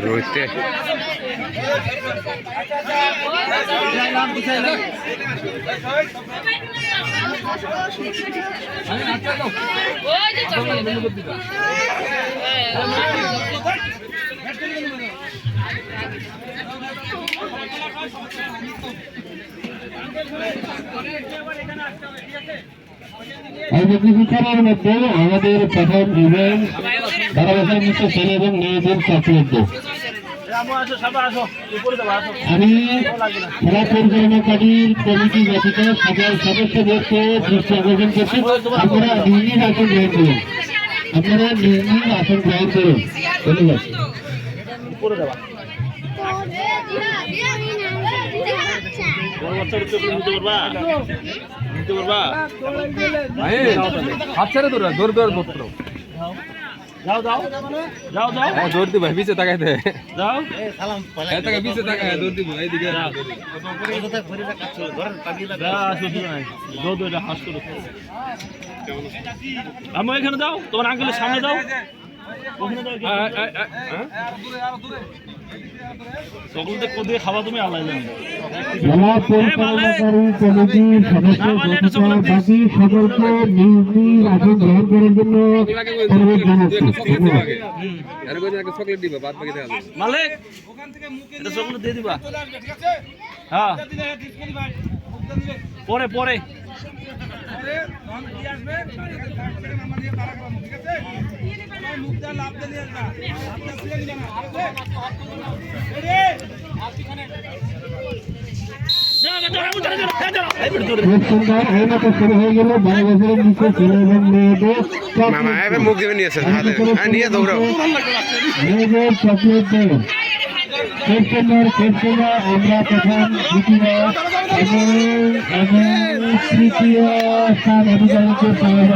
রোহিতে কিছুক্ষণের মধ্যে আমাদের প্রথম ইভেন্ট ধারাবাহিক মুক্ত ছেলে এবং মেয়েদের চকলেট। আমি খেলা পরিচালনাকারীর কমিটি গঠিত সকল সদস্যদেরকে দৃষ্টি আকর্ষণ করছি, আপনারা নিজ আসন গ্রহণ করুন। আপনারা নিজ আসন গ্রহণ করুন। ধন্যবাদ। যাও যাও যাও যাও দৌড় দিব পিছে তাকাই দে যাও তাকাই পিছে তাকাই দৌড় দিব এইদিকে আমি এখানে যাও, তোমার আঙ্কেলের সামনে যাও, সকলতে কোথায় খাওয়া তুমি আল্লাহ জানে। জেলা পরিচালনাকারী কমিটির সদস্য বাকি সকলকে নিজ নিজ আসন গ্রহণ করার জন্য অনুরোধ জানাচ্ছি। চকলেট দিবা বাদ বাকি দেখা মালিক এটা চকলেট দিয়ে দিবা। হ্যাঁ পরে পরে শুরু হয়ে গেল 12 বছরের নিচে ছেলে এবং মেয়েদের মুখ দেবে নিয়েছে নিয়ে দৌড়াও মেয়েদের চকলেট দেব। আমরা প্রথম দ্বিতীয় এবং তৃতীয় স্থান অধিকারীকে